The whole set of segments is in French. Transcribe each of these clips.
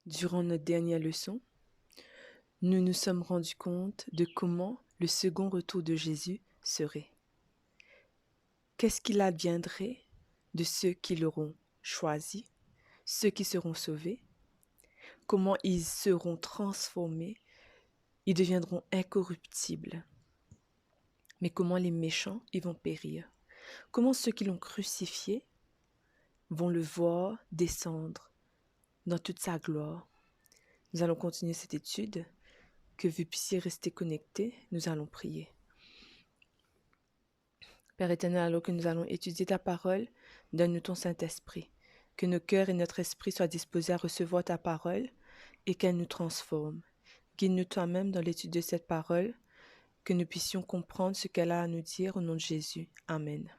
Durant notre dernière leçon, nous nous sommes rendus compte de comment le second retour de Jésus serait. Qu'est-ce qu'il adviendrait de ceux qui l'auront choisi, ceux qui seront sauvés, comment ils seront transformés, ils deviendront incorruptibles. Mais comment les méchants, ils vont périr. Comment ceux qui l'ont crucifié vont le voir descendre dans toute sa gloire. Nous allons continuer cette étude. Que vous puissiez rester connectés, nous allons prier. Père éternel, alors que nous allons étudier ta parole, donne-nous ton Saint-Esprit. Que nos cœurs et notre esprit soient disposés à recevoir ta parole et qu'elle nous transforme. Guide-nous toi-même dans l'étude de cette parole, que nous puissions comprendre ce qu'elle a à nous dire au nom de Jésus. Amen.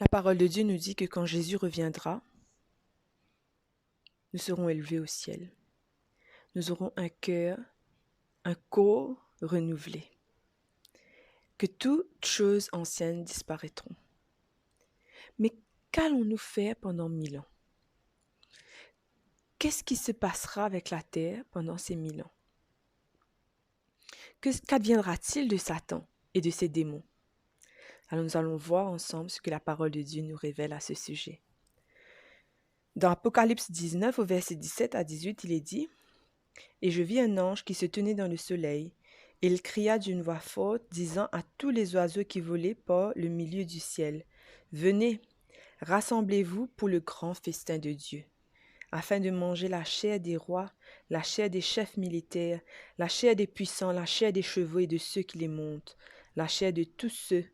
La parole de Dieu nous dit que quand Jésus reviendra, nous serons élevés au ciel. Nous aurons un cœur, un corps renouvelé. Que toutes choses anciennes disparaîtront. Mais qu'allons-nous faire pendant 1000 ans? Qu'est-ce qui se passera avec la terre pendant ces 1000 ans? Qu'adviendra-t-il de Satan et de ses démons? Alors nous allons voir ensemble ce que la parole de Dieu nous révèle à ce sujet. Dans Apocalypse 19, au verset 17 à 18, il est dit « Et je vis un ange qui se tenait dans le soleil, et il cria d'une voix forte, disant à tous les oiseaux qui volaient par le milieu du ciel, « Venez, rassemblez-vous pour le grand festin de Dieu. » afin de manger la chair des rois, la chair des chefs militaires, la chair des puissants, la chair des chevaux et de ceux qui les montent, la chair de tous ceux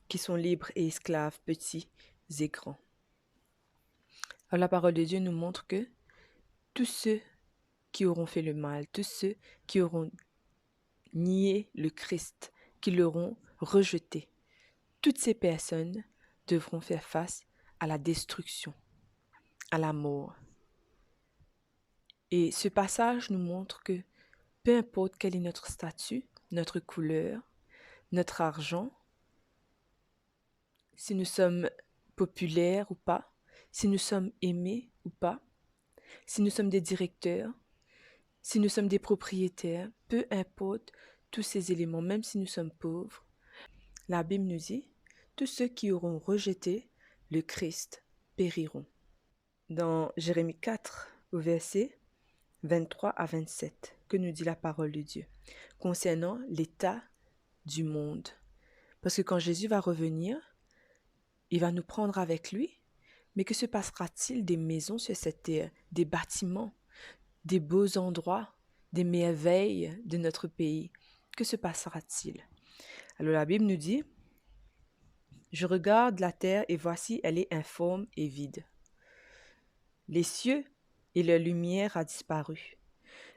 qui sont libres et esclaves, petits et grands. Alors la parole de Dieu nous montre que tous ceux qui auront fait le mal, tous ceux qui auront nié le Christ, qui l'auront rejeté, toutes ces personnes devront faire face à la destruction, à la mort. Et ce passage nous montre que peu importe quel est notre statut, notre couleur, notre argent, si nous sommes populaires ou pas, si nous sommes aimés ou pas, si nous sommes des directeurs, si nous sommes des propriétaires, peu importe tous ces éléments, même si nous sommes pauvres, la Bible nous dit, tous ceux qui auront rejeté le Christ périront. Dans Jérémie 4, au verset 23 à 27, que nous dit la parole de Dieu concernant l'état du monde. Parce que quand Jésus va revenir, il va nous prendre avec lui. Mais que se passera-t-il des maisons sur cette terre, des bâtiments, des beaux endroits, des merveilles de notre pays? Que se passera-t-il? Alors la Bible nous dit, « Je regarde la terre et voici, elle est informe et vide. Les cieux et leur lumière a disparu.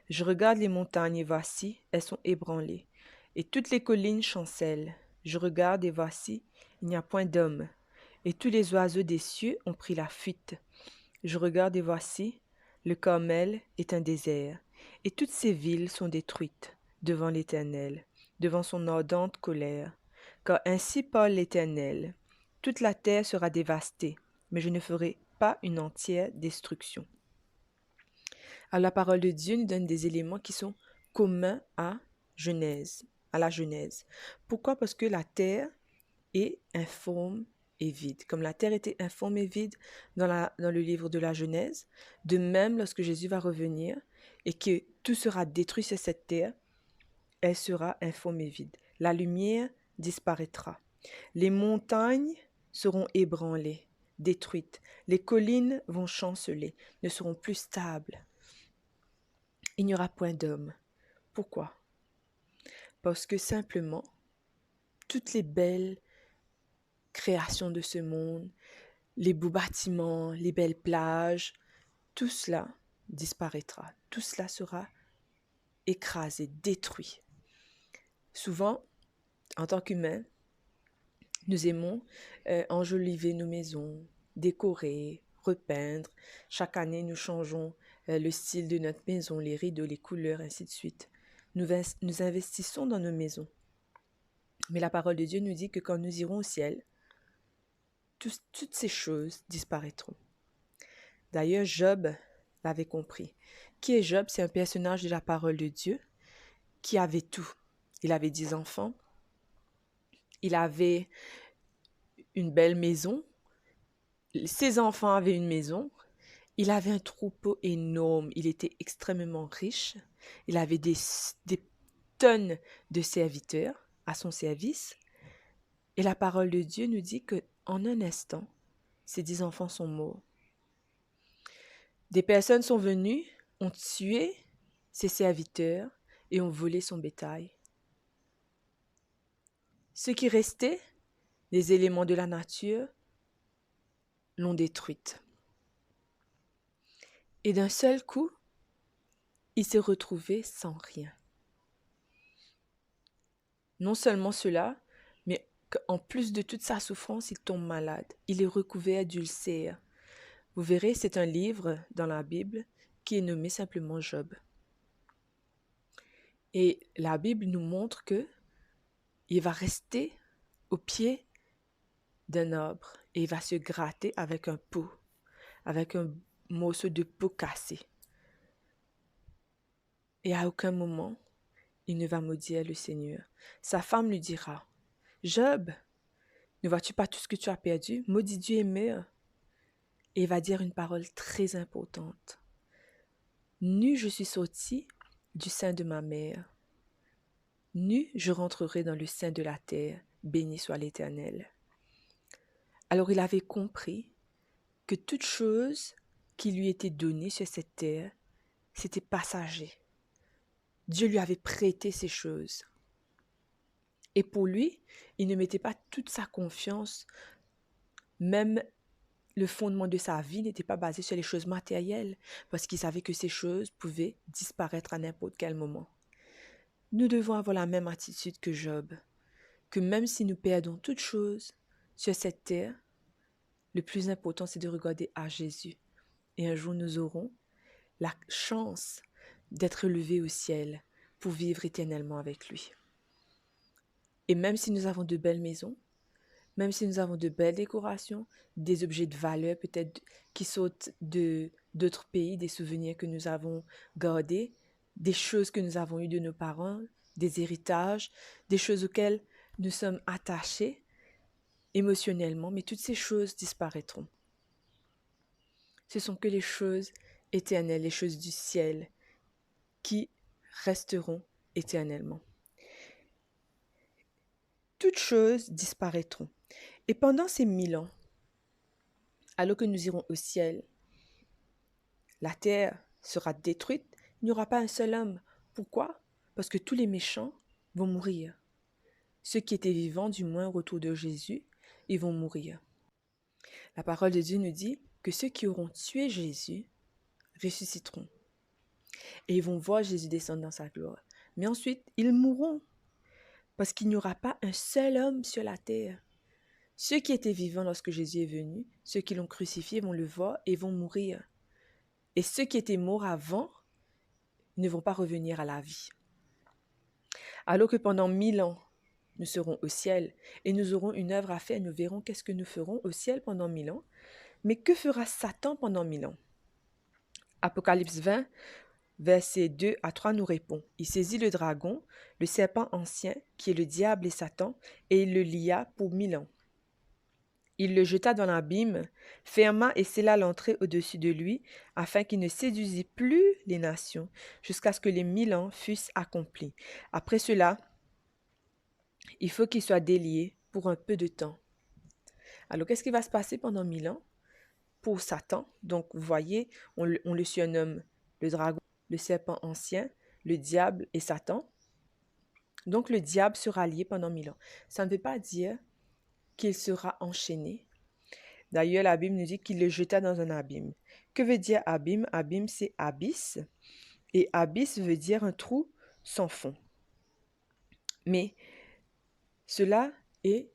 Je regarde les montagnes et voici, elles sont ébranlées, et toutes les collines chancellent. Je regarde et voici, il n'y a point d'homme, et tous les oiseaux des cieux ont pris la fuite. Je regarde et voici, le Carmel est un désert, et toutes ces villes sont détruites devant l'Éternel, devant son ardente colère. Car ainsi parle l'Éternel, toute la terre sera dévastée, mais je ne ferai pas une entière destruction. » Alors, la parole de Dieu nous donne des éléments qui sont communs à la Genèse. Pourquoi? Parce que la terre est informe et vide. Comme la terre était informe et vide dans le livre de la Genèse, de même, lorsque Jésus va revenir et que tout sera détruit sur cette terre, elle sera informe et vide. La lumière disparaîtra. Les montagnes seront ébranlées, détruites. Les collines vont chanceler, ne seront plus stables. Il n'y aura point d'homme. Pourquoi? Parce que simplement, toutes les belles créations de ce monde, les beaux bâtiments, les belles plages, tout cela disparaîtra. Tout cela sera écrasé, détruit. Souvent, en tant qu'humains, nous aimons enjoliver nos maisons, décorer, repeindre. Chaque année, nous changeons le style de notre maison, les rideaux, les couleurs, ainsi de suite. Nous investissons dans nos maisons. Mais la parole de Dieu nous dit que quand nous irons au ciel, toutes ces choses disparaîtront. D'ailleurs, Job, l'avait compris. Qui est Job? C'est un personnage de la parole de Dieu qui avait tout. Il avait 10 enfants, il avait une belle maison, ses enfants avaient une maison, il avait un troupeau énorme, il était extrêmement riche, il avait des tonnes de serviteurs à son service. Et la parole de Dieu nous dit que en un instant, ses 10 enfants sont morts. Des personnes sont venues, ont tué ses serviteurs et ont volé son bétail. Ce qui restait, les éléments de la nature, l'ont détruite. Et d'un seul coup, il s'est retrouvé sans rien. Non seulement cela, mais en plus de toute sa souffrance, il tombe malade. Il est recouvert d'ulcères. Vous verrez, c'est un livre dans la Bible qui est nommé simplement Job. Et la Bible nous montre que il va rester au pied d'un arbre et il va se gratter avec un pot, avec un morceau de peau cassé. Et à aucun moment, il ne va maudire le Seigneur. Sa femme lui dira, « Job, ne vois-tu pas tout ce que tu as perdu? Maudis Dieu et meurs. » Et il va dire une parole très importante. « Nu je suis sorti du sein de ma mère. Nu je rentrerai dans le sein de la terre. Béni soit l'Éternel. » Alors il avait compris que toute chose qui lui était donnée sur cette terre, c'était passager. Dieu lui avait prêté ces choses. Et pour lui, il ne mettait pas toute sa confiance, même le fondement de sa vie n'était pas basé sur les choses matérielles, parce qu'il savait que ces choses pouvaient disparaître à n'importe quel moment. Nous devons avoir la même attitude que Job, que même si nous perdons toutes choses sur cette terre, le plus important c'est de regarder à Jésus. Et un jour nous aurons la chance d'être élevés au ciel pour vivre éternellement avec lui. Et même si nous avons de belles maisons, même si nous avons de belles décorations, des objets de valeur peut-être qui sautent d'autres pays, des souvenirs que nous avons gardés, des choses que nous avons eues de nos parents, des héritages, des choses auxquelles nous sommes attachés émotionnellement, mais toutes ces choses disparaîtront. Ce sont que les choses éternelles, les choses du ciel, qui resteront éternellement. Toutes choses disparaîtront. Et pendant ces 1000 ans, alors que nous irons au ciel, la terre sera détruite, il n'y aura pas un seul homme. Pourquoi? Parce que tous les méchants vont mourir. Ceux qui étaient vivants, du moins au retour de Jésus, ils vont mourir. La parole de Dieu nous dit que ceux qui auront tué Jésus ressusciteront. Et ils vont voir Jésus descendre dans sa gloire. Mais ensuite, ils mourront. Parce qu'il n'y aura pas un seul homme sur la terre. Ceux qui étaient vivants lorsque Jésus est venu, ceux qui l'ont crucifié vont le voir et vont mourir. Et ceux qui étaient morts avant ne vont pas revenir à la vie. Alors que pendant 1000 ans, nous serons au ciel et nous aurons une œuvre à faire. Nous verrons qu'est-ce que nous ferons au ciel pendant 1000 ans. Mais que fera Satan pendant 1000 ans? Apocalypse 20, versets 2 à 3 nous répond. Il saisit le dragon, le serpent ancien, qui est le diable et Satan, et il le lia pour 1000 ans. Il le jeta dans l'abîme, ferma et scella l'entrée au-dessus de lui, afin qu'il ne séduisît plus les nations, jusqu'à ce que les 1000 ans fussent accomplis. Après cela, il faut qu'il soit délié pour un peu de temps. Alors, qu'est-ce qui va se passer pendant 1000 ans? Pour Satan, donc vous voyez, on le surnomme le dragon, le serpent ancien, le diable et Satan. Donc, le diable sera lié pendant 1000 ans. Ça ne veut pas dire qu'il sera enchaîné. D'ailleurs, la Bible nous dit qu'il le jeta dans un abîme. Que veut dire abîme? Abîme, c'est abysse. Et abysse veut dire un trou sans fond. Mais cela est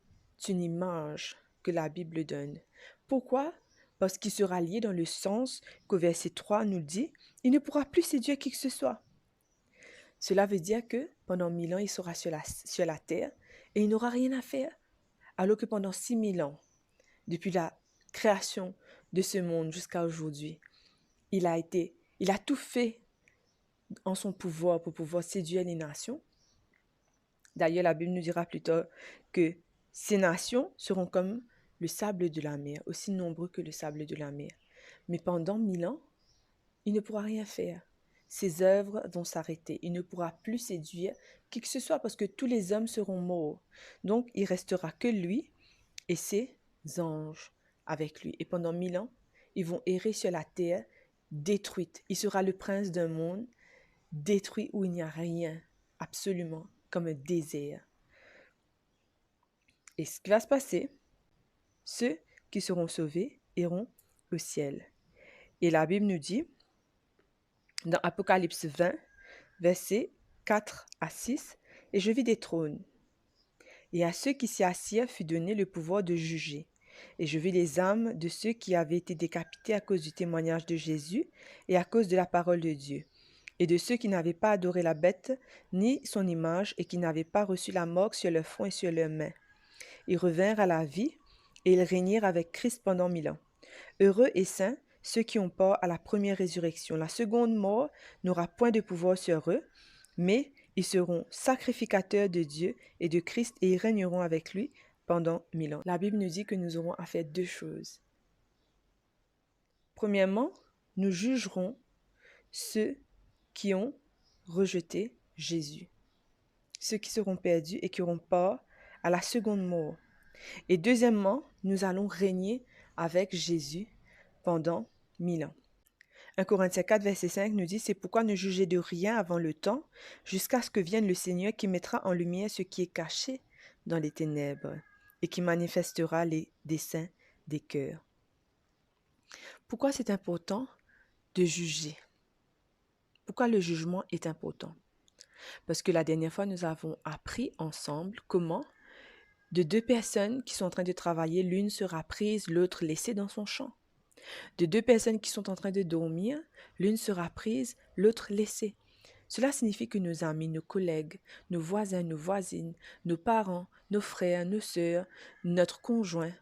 une image que la Bible donne. Pourquoi? Parce qu'il sera lié dans le sens qu'au verset 3 nous dit, il ne pourra plus séduire qui que ce soit. Cela veut dire que pendant 1000 ans, il sera sur la terre et il n'aura rien à faire. Alors que pendant 6000 ans, depuis la création de ce monde jusqu'à aujourd'hui, il a été Il a tout fait en son pouvoir pour pouvoir séduire les nations. D'ailleurs, la Bible nous dira plus tard que ces nations seront comme le sable de la mer, aussi nombreux que le sable de la mer. Mais pendant 1000 ans, il ne pourra rien faire. Ses œuvres vont s'arrêter. Il ne pourra plus séduire qui que ce soit parce que tous les hommes seront morts. Donc, il restera que lui et ses anges avec lui. Et pendant 1000 ans, ils vont errer sur la terre détruite. Il sera le prince d'un monde détruit où il n'y a rien, absolument, comme un désert. Et ce qui va se passer, ceux qui seront sauvés iront au ciel. Et la Bible nous dit, dans Apocalypse 20, versets 4 à 6, « Et je vis des trônes, et à ceux qui s'y assirent fut donné le pouvoir de juger. Et je vis les âmes de ceux qui avaient été décapités à cause du témoignage de Jésus et à cause de la parole de Dieu, et de ceux qui n'avaient pas adoré la bête ni son image et qui n'avaient pas reçu la mort sur leur front et sur leurs mains. Ils revinrent à la vie, et ils régnèrent avec Christ pendant 1000 ans. Heureux et saints ceux qui ont part à la première résurrection. La seconde mort n'aura point de pouvoir sur eux, mais ils seront sacrificateurs de Dieu et de Christ et ils régneront avec lui pendant 1000 ans. La Bible nous dit que nous aurons à faire deux choses. Premièrement, nous jugerons ceux qui ont rejeté Jésus, ceux qui seront perdus et qui auront part à la seconde mort. Et deuxièmement, nous allons régner avec Jésus pendant 1000 ans. 1 Corinthiens 4, verset 5 nous dit « C'est pourquoi ne jugez de rien avant le temps, jusqu'à ce que vienne le Seigneur qui mettra en lumière ce qui est caché dans les ténèbres et qui manifestera les desseins des cœurs. » Pourquoi c'est important de juger? Pourquoi le jugement est important? Parce que la dernière fois, nous avons appris ensemble comment de deux personnes qui sont en train de travailler, l'une sera prise, l'autre laissée dans son champ. De deux personnes qui sont en train de dormir, l'une sera prise, l'autre laissée. Cela signifie que nos amis, nos collègues, nos voisins, nos voisines, nos parents, nos frères, nos sœurs, notre conjoint,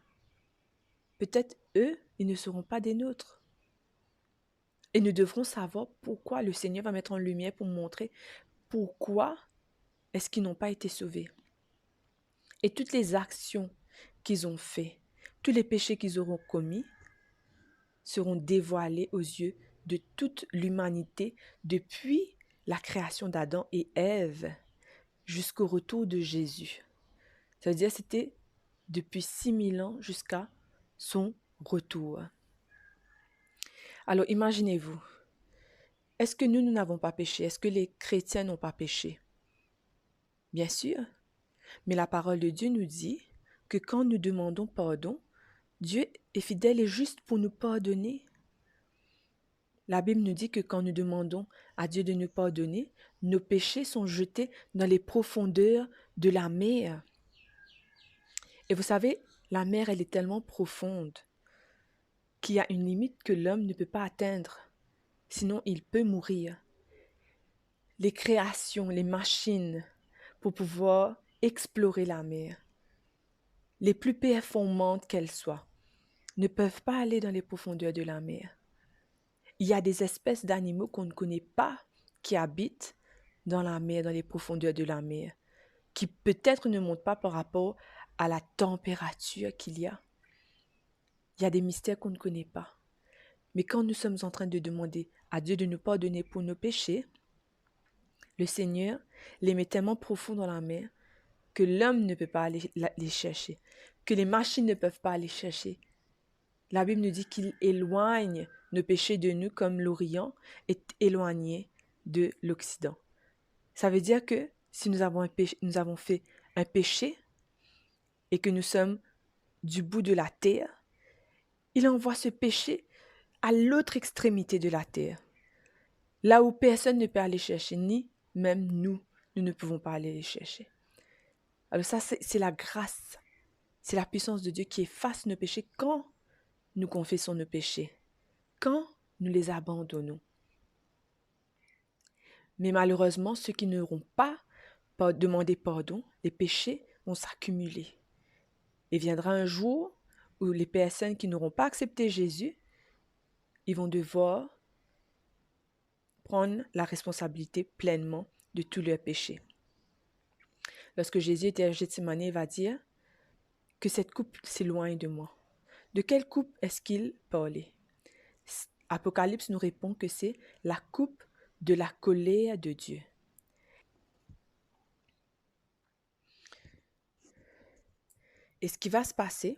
peut-être eux, ils ne seront pas des nôtres. Et nous devrons savoir pourquoi le Seigneur va mettre en lumière pour montrer pourquoi est-ce qu'ils n'ont pas été sauvés. Et toutes les actions qu'ils ont faites, tous les péchés qu'ils auront commis, seront dévoilés aux yeux de toute l'humanité depuis la création d'Adam et Ève jusqu'au retour de Jésus. Ça veut dire que c'était depuis 6000 ans jusqu'à son retour. Alors imaginez-vous, est-ce que nous n'avons pas péché? Est-ce que les chrétiens n'ont pas péché? Bien sûr, mais la parole de Dieu nous dit que quand nous demandons pardon, Dieu est fidèle et juste pour nous pardonner. La Bible nous dit que quand nous demandons à Dieu de nous pardonner, nos péchés sont jetés dans les profondeurs de la mer. Et vous savez, la mer, elle est tellement profonde qu'il y a une limite que l'homme ne peut pas atteindre, sinon il peut mourir. Les créations, les machines pour pouvoir explorer la mer, les plus performantes qu'elles soient, ne peuvent pas aller dans les profondeurs de la mer. Il y a des espèces d'animaux qu'on ne connaît pas qui habitent dans la mer, dans les profondeurs de la mer, qui peut-être ne montent pas par rapport à la température qu'il y a. Il y a des mystères qu'on ne connaît pas. Mais quand nous sommes en train de demander à Dieu de nous pardonner pour nos péchés, le Seigneur les met tellement profonds dans la mer que l'homme ne peut pas aller les chercher, que les machines ne peuvent pas aller chercher. La Bible nous dit qu'il éloigne nos péchés de nous comme l'Orient est éloigné de l'Occident. Ça veut dire que si nous avons fait un péché et que nous sommes du bout de la terre, il envoie ce péché à l'autre extrémité de la terre, là où personne ne peut aller chercher, ni même nous ne pouvons pas aller les chercher. Alors ça, c'est la grâce, c'est la puissance de Dieu qui efface nos péchés quand nous confessons nos péchés, quand nous les abandonnons. Mais malheureusement, ceux qui n'auront pas demandé pardon, les péchés vont s'accumuler. Et viendra un jour où les personnes qui n'auront pas accepté Jésus, ils vont devoir prendre la responsabilité pleinement de tous leurs péchés. Lorsque Jésus était à Gethsémani, il va dire que cette coupe s'éloigne de moi. De quelle coupe est-ce qu'il parlait? Apocalypse nous répond que c'est la coupe de la colère de Dieu. Et ce qui va se passer,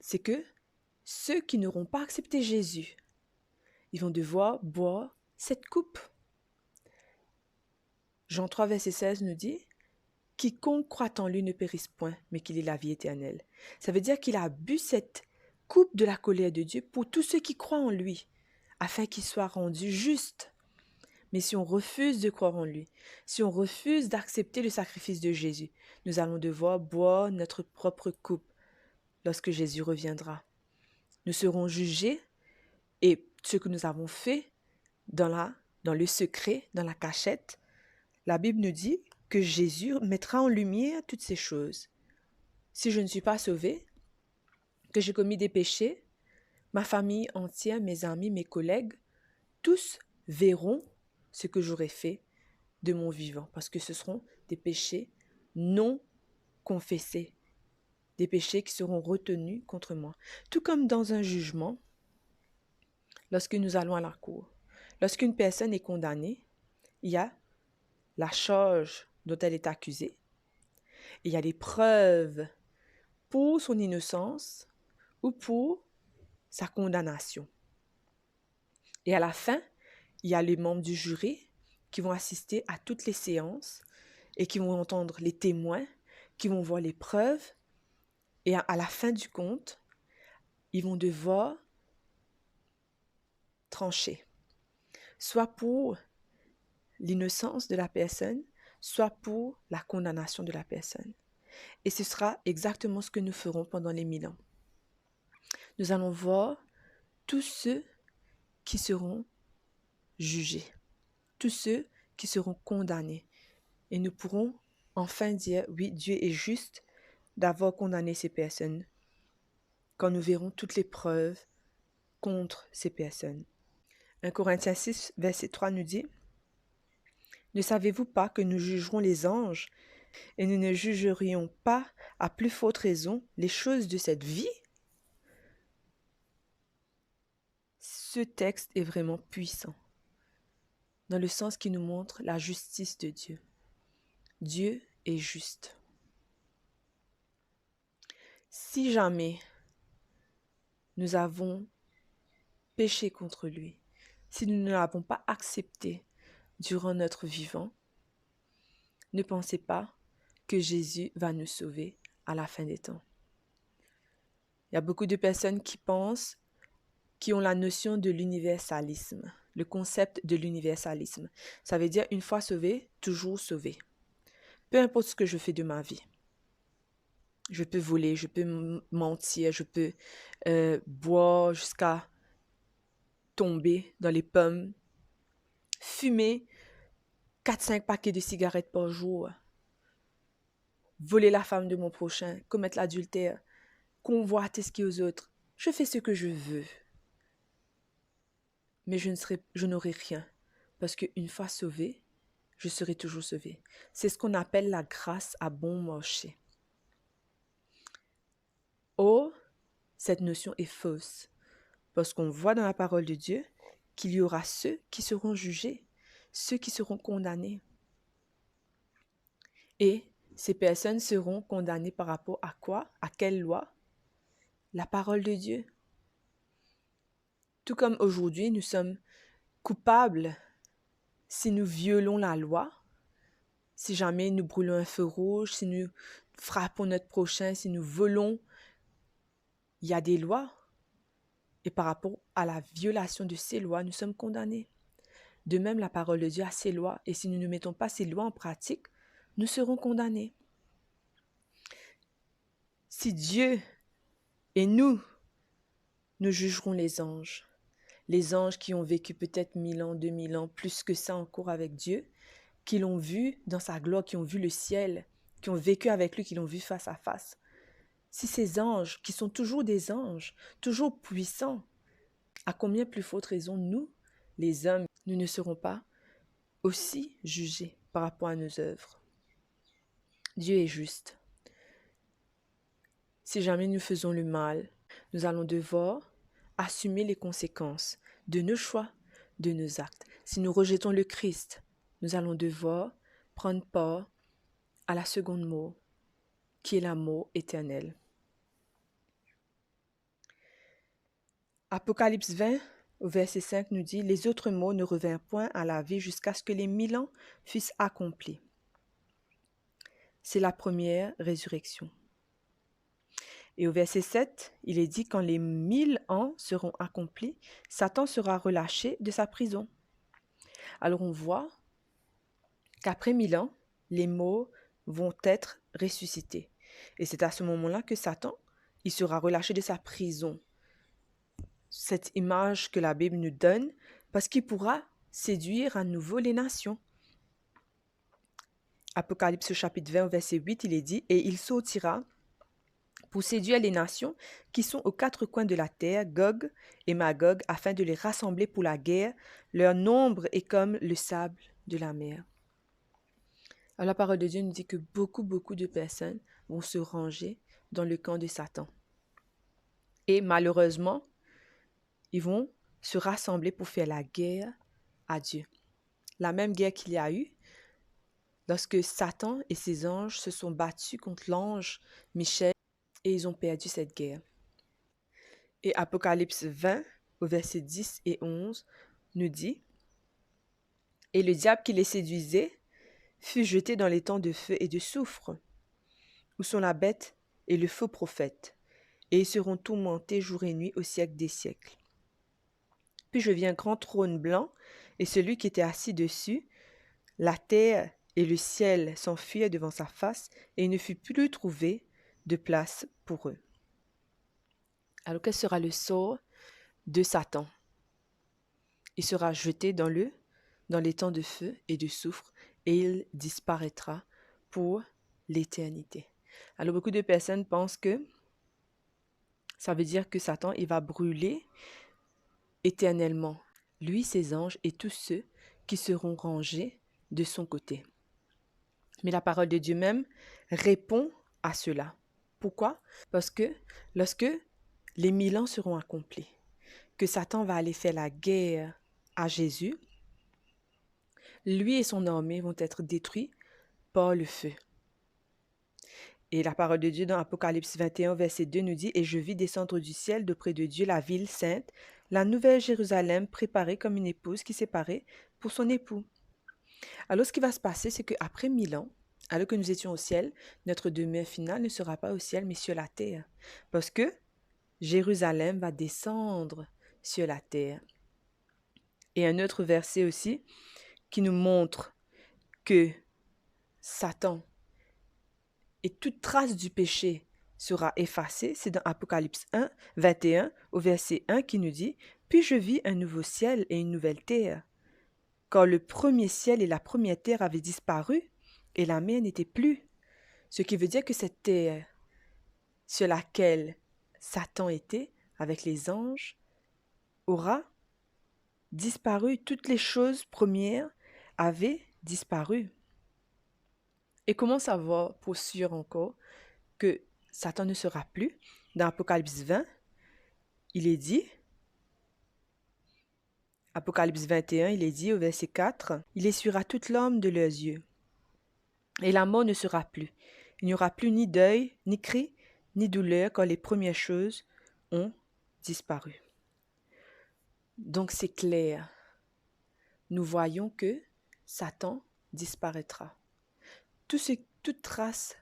c'est que ceux qui n'auront pas accepté Jésus, ils vont devoir boire cette coupe. Jean 3, verset 16 nous dit « Quiconque croit en lui ne périsse point, mais qu'il ait la vie éternelle. » Ça veut dire qu'il a bu cette coupe de la colère de Dieu pour tous ceux qui croient en lui, afin qu'ils soient rendus justes. Mais si on refuse de croire en lui, si on refuse d'accepter le sacrifice de Jésus, nous allons devoir boire notre propre coupe lorsque Jésus reviendra. Nous serons jugés et ce que nous avons fait dans le secret, dans la cachette, la Bible nous dit que Jésus mettra en lumière toutes ces choses. Si je ne suis pas sauvé, que j'ai commis des péchés, ma famille entière, mes amis, mes collègues, tous verront ce que j'aurai fait de mon vivant, parce que ce seront des péchés non confessés, des péchés qui seront retenus contre moi. Tout comme dans un jugement, lorsque nous allons à la cour, lorsqu'une personne est condamnée, il y a la charge dont elle est accusée, et il y a des preuves pour son innocence ou pour sa condamnation. Et à la fin, il y a les membres du jury qui vont assister à toutes les séances et qui vont entendre les témoins, qui vont voir les preuves. Et à la fin du compte, ils vont devoir trancher, soit pour l'innocence de la personne, soit pour la condamnation de la personne. Et ce sera exactement ce que nous ferons pendant les 1000 ans. Nous allons voir tous ceux qui seront jugés, tous ceux qui seront condamnés. Et nous pourrons enfin dire, oui, Dieu est juste d'avoir condamné ces personnes, quand nous verrons toutes les preuves contre ces personnes. 1 Corinthiens 6, verset 3 nous dit, « Ne savez-vous pas que nous jugerons les anges et nous ne jugerions pas à plus forte raison les choses de cette vie ?» Ce texte est vraiment puissant, dans le sens qui nous montre la justice de Dieu. Dieu est juste. Si jamais nous avons péché contre lui, si nous ne l'avons pas accepté durant notre vivant, ne pensez pas que Jésus va nous sauver à la fin des temps. Il y a beaucoup de personnes qui ont la notion de l'universalisme, le concept de l'universalisme. Ça veut dire une fois sauvé, toujours sauvé. Peu importe ce que je fais de ma vie. Je peux voler, je peux mentir, je peux boire jusqu'à tomber dans les pommes, fumer 4-5 paquets de cigarettes par jour, voler la femme de mon prochain, commettre l'adultère, convoiter ce qui est aux autres. Je fais ce que je veux. Mais je n'aurai rien, parce qu'une fois sauvé, je serai toujours sauvé. C'est ce qu'on appelle la grâce à bon marché. Or, cette notion est fausse, parce qu'on voit dans la parole de Dieu qu'il y aura ceux qui seront jugés, ceux qui seront condamnés. Et ces personnes seront condamnées par rapport à quoi? À quelle loi? La parole de Dieu. Tout comme aujourd'hui, nous sommes coupables si nous violons la loi, si jamais nous brûlons un feu rouge, si nous frappons notre prochain, si nous volons. Il y a des lois. Et par rapport à la violation de ces lois, nous sommes condamnés. De même, la parole de Dieu a ses lois. Et si nous ne mettons pas ces lois en pratique, nous serons condamnés. Si Dieu et nous jugerons les anges qui ont vécu peut-être 1000 ans, 2000 ans, plus que ça encore avec Dieu, qui l'ont vu dans sa gloire, qui ont vu le ciel, qui ont vécu avec lui, qui l'ont vu face à face. Si ces anges, qui sont toujours des anges, toujours puissants, à combien plus forte raison nous, les hommes, nous ne serons pas aussi jugés par rapport à nos œuvres. Dieu est juste. Si jamais nous faisons le mal, nous allons devoir assumer les conséquences de nos choix, de nos actes. Si nous rejetons le Christ, nous allons devoir prendre part à la seconde mort, qui est la mort éternelle. Apocalypse 20, au verset 5, nous dit « Les autres morts ne revinrent point à la vie jusqu'à ce que les 1000 ans fussent accomplis. » C'est la première résurrection. Et au verset 7, il est dit « Quand les 1000 ans seront accomplis, Satan sera relâché de sa prison. » Alors on voit qu'après 1000 ans, les morts vont être ressuscités. Et c'est à ce moment-là que Satan, il sera relâché de sa prison. Cette image que la Bible nous donne, parce qu'il pourra séduire à nouveau les nations. Apocalypse chapitre 20, verset 8, il est dit « Et il sortira pour séduire les nations qui sont aux quatre coins de la terre, Gog et Magog, afin de les rassembler pour la guerre. Leur nombre est comme le sable de la mer. » Alors la parole de Dieu nous dit que beaucoup de personnes vont se ranger dans le camp de Satan. Et malheureusement, ils vont se rassembler pour faire la guerre à Dieu. La même guerre qu'il y a eu lorsque Satan et ses anges se sont battus contre l'ange Michel et ils ont perdu cette guerre. Et Apocalypse 20, au verset 10 et 11, nous dit « Et le diable qui les séduisait fut jeté dans les temps de feu et de soufre, où sont la bête et le faux prophète, et ils seront tourmentés jour et nuit au siècle des siècles. Puis je vis un grand trône blanc, et celui qui était assis dessus, la terre et le ciel s'enfuirent devant sa face, et il ne fut plus trouvé de place pour eux. » Alors quel sera le sort de Satan? Il sera jeté dans les temps de feu et de soufre, et il disparaîtra pour l'éternité. Alors beaucoup de personnes pensent que ça veut dire que Satan, il va brûler éternellement, lui, ses anges et tous ceux qui seront rangés de son côté. Mais la parole de Dieu même répond à cela. Pourquoi? Parce que lorsque les 1000 ans seront accomplis, que Satan va aller faire la guerre à Jésus, lui et son armée vont être détruits par le feu. Et la parole de Dieu dans Apocalypse 21, verset 2 nous dit « Et je vis descendre du ciel d'auprès de Dieu la ville sainte, la nouvelle Jérusalem préparée comme une épouse qui s'est parée pour son époux. » Alors ce qui va se passer, c'est qu'après 1000 ans, alors que nous étions au ciel, notre demeure finale ne sera pas au ciel, mais sur la terre. Parce que Jérusalem va descendre sur la terre. Et un autre verset aussi qui nous montre que Satan et toute trace du péché sera effacée, c'est dans Apocalypse 1, 21, au verset 1 qui nous dit « Puis je vis un nouveau ciel et une nouvelle terre, car le premier ciel et la première terre avaient disparu, et la mer n'était plus. » Ce qui veut dire que cette terre sur laquelle Satan était, avec les anges, aura disparu. Toutes les choses premières avaient disparu. Et comment savoir pour sûr encore que Satan ne sera plus? Dans Apocalypse 20, il est dit, Apocalypse 21, il est dit au verset 4, « Il essuiera toute larme de leurs yeux, et la mort ne sera plus. Il n'y aura plus ni deuil, ni cri, ni douleur, car les premières choses ont disparu. » Donc c'est clair. Nous voyons que Satan disparaîtra. Toute trace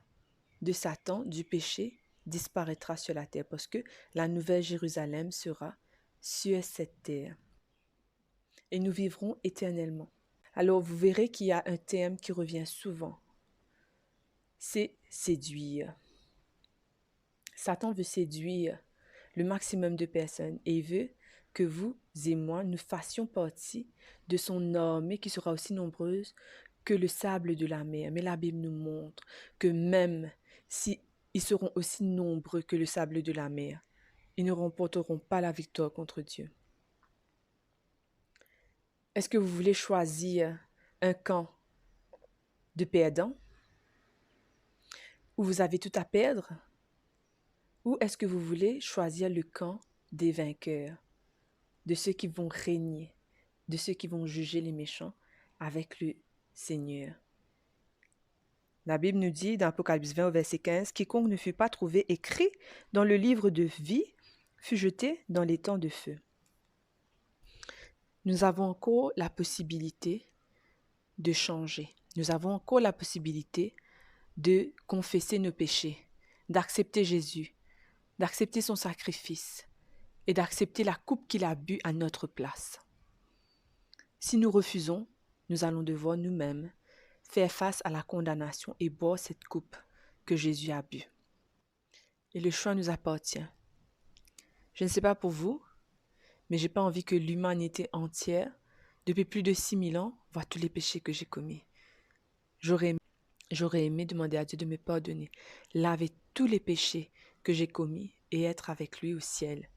de Satan, du péché, disparaîtra sur la terre parce que la nouvelle Jérusalem sera sur cette terre. Et nous vivrons éternellement. Alors vous verrez qu'il y a un terme qui revient souvent. C'est séduire. Satan veut séduire le maximum de personnes et il veut que vous et moi, nous fassions partie de son armée qui sera aussi nombreuse que le sable de la mer. Mais la Bible nous montre que même si ils seront aussi nombreux que le sable de la mer, ils ne remporteront pas la victoire contre Dieu. Est-ce que vous voulez choisir un camp de perdants où vous avez tout à perdre? Ou est-ce que vous voulez choisir le camp des vainqueurs, de ceux qui vont régner, de ceux qui vont juger les méchants avec le Seigneur? La Bible nous dit dans Apocalypse 20 au verset 15, « Quiconque ne fut pas trouvé écrit dans le livre de vie fut jeté dans les temps de feu. » Nous avons encore la possibilité de changer. Nous avons encore la possibilité de confesser nos péchés, d'accepter Jésus, d'accepter son sacrifice et d'accepter la coupe qu'il a bu à notre place. Si nous refusons, nous allons devoir nous-mêmes faire face à la condamnation et boire cette coupe que Jésus a bu. Et le choix nous appartient. Je ne sais pas pour vous, mais j'ai pas envie que l'humanité entière, depuis plus de 6000 ans, voit tous les péchés que j'ai commis. J'aurais aimé demander à Dieu de me pardonner, laver tous les péchés que j'ai commis et être avec lui au ciel,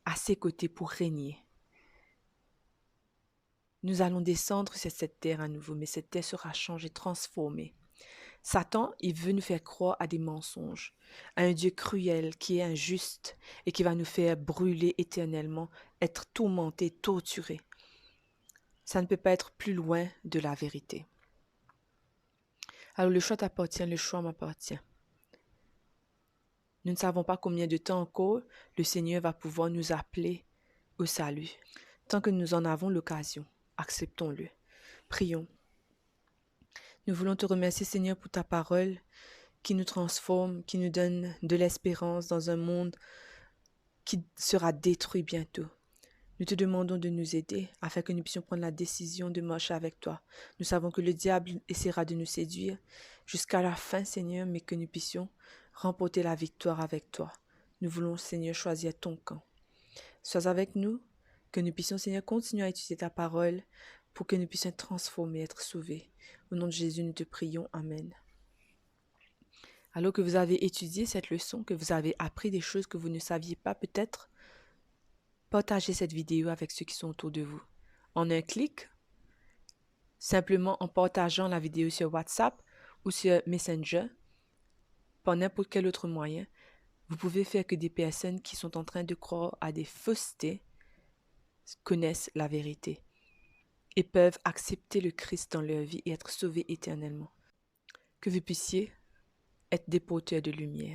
à ses côtés pour régner. Nous allons descendre sur cette terre à nouveau, mais cette terre sera changée, transformée. Satan, il veut nous faire croire à des mensonges, à un Dieu cruel qui est injuste et qui va nous faire brûler éternellement, être tourmentés, torturés. Ça ne peut pas être plus loin de la vérité. Alors le choix t'appartient, le choix m'appartient. Nous ne savons pas combien de temps encore le Seigneur va pouvoir nous appeler au salut. Tant que nous en avons l'occasion, acceptons-le. Prions. Nous voulons te remercier, Seigneur, pour ta parole qui nous transforme, qui nous donne de l'espérance dans un monde qui sera détruit bientôt. Nous te demandons de nous aider afin que nous puissions prendre la décision de marcher avec toi. Nous savons que le diable essaiera de nous séduire jusqu'à la fin, Seigneur, mais que nous puissions remporter la victoire avec toi. Nous voulons, Seigneur, choisir ton camp. Sois avec nous, que nous puissions, Seigneur, continuer à étudier ta parole pour que nous puissions être transformés, être sauvés. Au nom de Jésus, nous te prions. Amen. Alors que vous avez étudié cette leçon, que vous avez appris des choses que vous ne saviez pas peut-être, partagez cette vidéo avec ceux qui sont autour de vous. En un clic, simplement en partageant la vidéo sur WhatsApp ou sur Messenger, par n'importe quel autre moyen, vous pouvez faire que des personnes qui sont en train de croire à des faussetés connaissent la vérité et peuvent accepter le Christ dans leur vie et être sauvés éternellement. Que vous puissiez être des porteurs de lumière.